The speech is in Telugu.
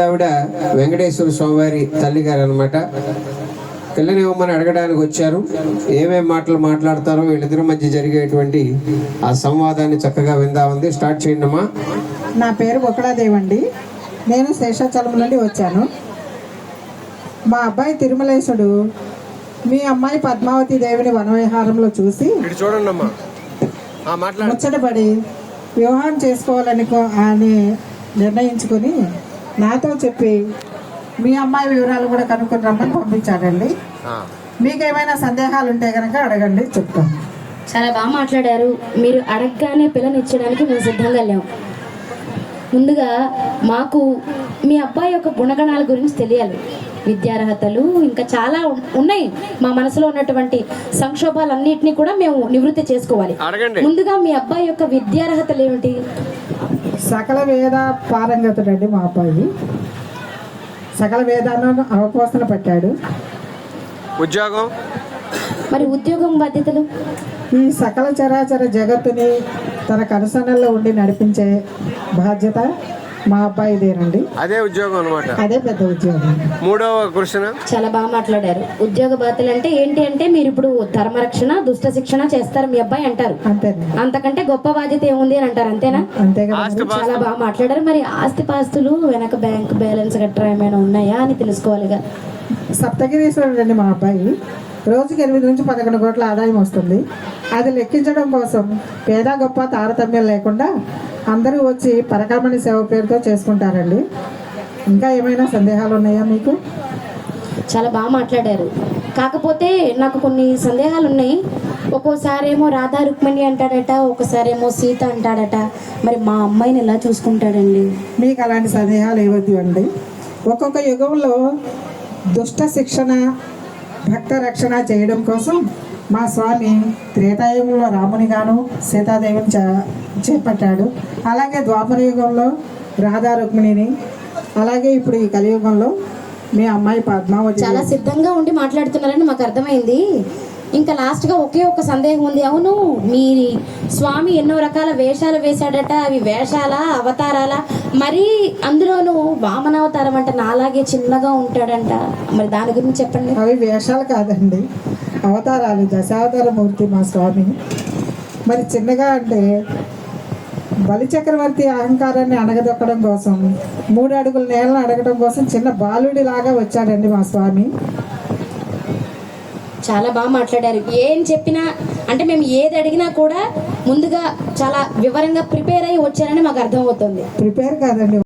ఆవిడ వెంకటేశ్వర స్వామివారి తల్లి గారు అనమాట. పిల్లని ఇవ్వమని అడగడానికి వచ్చారు. ఏమేం మాటలు మాట్లాడతారో వీళ్ళిద్దరి మధ్య జరిగేటువంటి ఆ సంవాదాన్ని చక్కగా విందామంది. స్టార్ట్ చేయండి అమ్మా. నా పేరు బొక్కడాదేవి అండి. నేను శేషాచలం నుండి వచ్చాను. మా అబ్బాయి తిరుమలేశుడు మీ అమ్మాయి పద్మావతి దేవిని వనవిహారంలో చూసి ముచ్చటపడి వివాహం చేసుకోవాలని అని నిర్ణయించుకుని నాతో చెప్పి మీ అమ్మాయి వివరాలు కూడా కనుక్కొని రమ్మని పంపించాడండి. మీకేమైనా సందేహాలు ఉంటే కనుక అడగండి, చెప్తాం. చాలా బాగా మాట్లాడారు. మీరు అడగగానే పిల్లనిచ్చడానికి మేము సిద్ధంగా లేము. ముందుగా మాకు మీ అబ్బాయి యొక్క గుణగణాల గురించి తెలియాలి. విద్యార్హతలు ఇంకా చాలా ఉన్నాయి. మా మనసులో ఉన్నటువంటి సంక్షోభాలన్నింటినీ కూడా మేము నివృత్తి చేసుకోవాలి. ముందుగా మీ అబ్బాయి యొక్క విద్యార్హతలు ఏమిటి? సకల వేద పారంగతుడండి మా అబ్బాయి. సకల వేదాలను అవపోసన పట్టాడు. ఉద్యోగం మరి ఉద్యోగం బాధ్యతలు? ఈ సకల చరాచర జగత్తుని తన కనుసనల్లో ఉండి నడిపించే బాధ్యత మా అబ్బాయిదేనండి. అదే ఉద్యోగం అన్నమాట. అదే పెద్ద ఉద్యోగం. మూడవ క్వశ్చన్. చాలా బాగా మాట్లాడారు. ఉద్యోగ బాధ్యతలు అంటే ఏంటి అంటే మీరు ఇప్పుడు ధర్మరక్షణ, దుష్ట శిక్షణ చేస్తారు మీ అబ్బాయి అంటారు. అంతేనా? అంతకంటే గొప్ప బాధ్యత ఏముంది అని అంటారు. అంతేనా? అంతే కదా. చాలా బాగా మాట్లాడారు. మరి ఆస్తిపాస్తులు వెనక బ్యాంక్ బ్యాలెన్స్ గట్రా ఏమైనా ఉన్నాయా అని తెలుసుకోవాలిగా. సప్తగిరీశ్వరుడు అండి మా అబ్బాయి. రోజుకి 8 నుంచి 11 కోట్ల ఆదాయం వస్తుంది. అది లెక్కించడం కోసం పేద గొప్ప తారతమ్యం లేకుండా అందరూ వచ్చి పరకామణి సేవ పేరుతో చేసుకుంటారండి. ఇంకా ఏమైనా సందేహాలు ఉన్నాయా మీకు? చాలా బాగా మాట్లాడారు. కాకపోతే నాకు కొన్ని సందేహాలు ఉన్నాయి. ఒక్కోసారి ఏమో రాధా రుక్మిణి అంటాడట, ఒకసారేమో సీత అంటాడట. మరి మా అమ్మాయిని ఎలా చూసుకుంటాడండి? మీకు అలాంటి సందేహాలు ఏవద్దు అండి. ఒక్కొక్క యుగంలో దుష్ట శిక్షణ, భక్త రక్షణ చేయడం కోసం మా స్వామి త్రేతాయుగంలో రామునిగాను సీతాదేవిని చేపట్టాడు. అలాగే ద్వాపర యుగంలో రాధా రుక్మిణిని, అలాగే ఇప్పుడు ఈ కలియుగంలో మీ అమ్మాయి పద్మావతి. చాలా సిద్ధంగా ఉండి మాట్లాడుతున్నారని మాకు అర్థమైంది. ఇంకా లాస్ట్గా ఒకే ఒక సందేహం ఉంది. అవును, మీ స్వామి ఎన్నో రకాల వేషాలు వేశాడట. అవి వేషాలా, అవతారాలా? మరి అందులోనూ వామనావతారం అంట, నాలాగే చిన్నగా ఉంటాడంట. మరి దాని గురించి చెప్పండి. అవి వేషాలు కాదండి, అవతారాలు. దశావతార మూర్తి మా స్వామి. మరి చిన్నగా అంటే బలిచక్రవర్తి అహంకారాన్ని అణగదొక్కడం కోసం, 3 అడుగుల నేలను అడగడం కోసం చిన్న బాలుడిలాగా వచ్చాడండి మా స్వామి. చాలా బాగా మాట్లాడారు. ఏం చెప్పినా అంటే మేము ఏది అడిగినా కూడా ముందుగా చాలా వివరంగా ప్రిపేర్ అయ్యి వచ్చారని మాకు అర్థమవుతుంది. ప్రిపేర్ కాదండి,